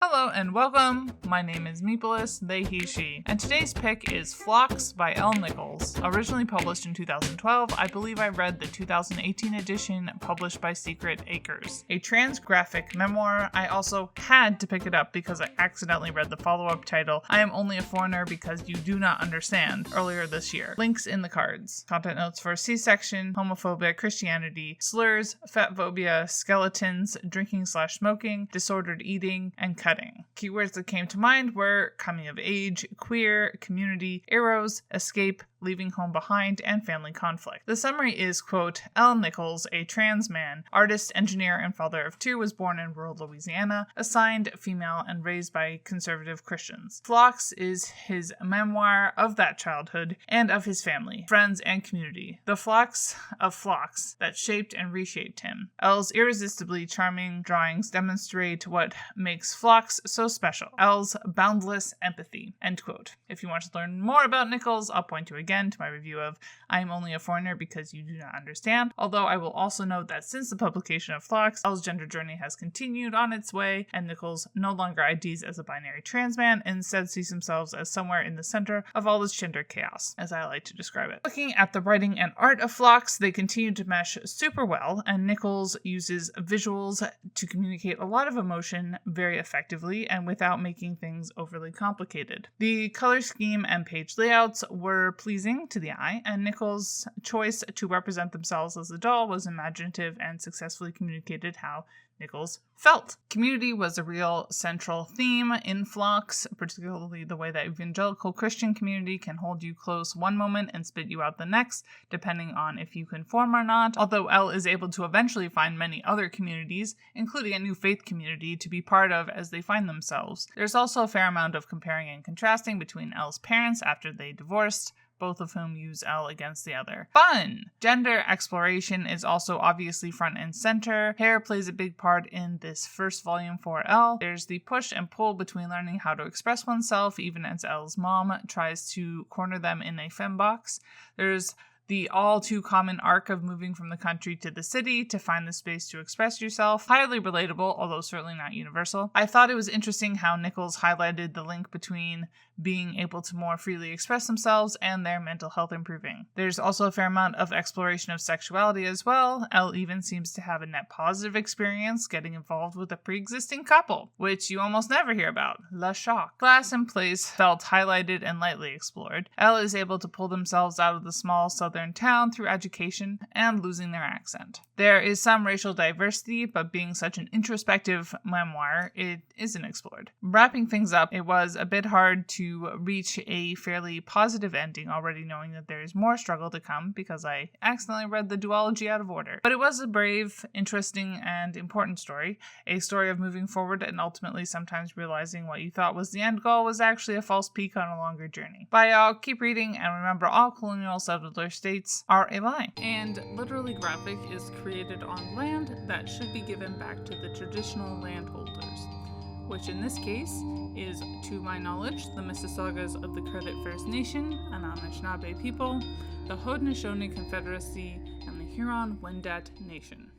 Hello and welcome. My name is Meepolis, they, he, she, and today's pick is Phlox by L. Nichols. Originally published in 2012, I believe I read the 2018 edition published by Secret Acres. A trans graphic memoir. I also had to pick it up because I accidentally read the follow-up title, I Am Only a Foreigner Because You Do Not Understand, earlier this year. Links in the cards. Content notes for C-section, homophobic, Christianity, slurs, fatphobia, skeletons, drinking/smoking, disordered eating, and cutting. Keywords that came to mind were coming of age, queer, community, eros, escape, leaving home behind, and family conflict. The summary is, quote, L. Nichols, a trans man, artist, engineer, and father of two, was born in rural Louisiana, assigned female, and raised by conservative Christians. Phlox is his memoir of that childhood and of his family, friends, and community. The phlox of phlox that shaped and reshaped him. L's irresistibly charming drawings demonstrate what makes Phlox so special. L's boundless empathy, end quote. If you want to learn more about Nichols, I'll point you again to my review of I Am Only a Foreigner Because You Do Not Understand, although I will also note that since the publication of Phlox, L's gender journey has continued on its way, and Nichols no longer IDs as a binary trans man, and instead sees themselves as somewhere in the center of all this gender chaos, as I like to describe it. Looking at the writing and art of Phlox, they continue to mesh super well, and Nichols uses visuals to communicate a lot of emotion very effectively and without making things overly complicated. The color scheme and page layouts were pleasing to the eye, and Nichols' choice to represent themselves as a doll was imaginative and successfully communicated how Nichols felt. Community was a real central theme in Phlox, particularly the way that evangelical Christian community can hold you close one moment and spit you out the next, depending on if you conform or not, although L is able to eventually find many other communities, including a new faith community, to be part of as they find themselves. There's also a fair amount of comparing and contrasting between L's parents after they divorced, both of whom use L against the other. Fun! Gender exploration is also obviously front and center. Hair plays a big part in this first volume for L. There's the push and pull between learning how to express oneself, even as L's mom tries to corner them in a fembox. There's the all too common arc of moving from the country to the city to find the space to express yourself. Highly relatable, although certainly not universal. I thought it was interesting how Nichols highlighted the link between being able to more freely express themselves and their mental health improving. There's also a fair amount of exploration of sexuality as well. Elle even seems to have a net positive experience getting involved with a pre-existing couple, which you almost never hear about. La shock. Class and place felt highlighted and lightly explored. Elle is able to pull themselves out of the small southern town through education and losing their accent. There is some racial diversity, but being such an introspective memoir, it isn't explored. Wrapping things up, it was a bit hard to reach a fairly positive ending, already knowing that there is more struggle to come because I accidentally read the duology out of order. But it was a brave, interesting, and important story. A story of moving forward and ultimately sometimes realizing what you thought was the end goal was actually a false peak on a longer journey. Bye y'all, keep reading, and remember all colonial settler states are a lie. And Literally Graphic is created on land that should be given back to the traditional landholders, which in this case is, to my knowledge, the Mississaugas of the Credit First Nation, an Anishinaabe people, the Haudenosaunee Confederacy, and the Huron-Wendat Nation.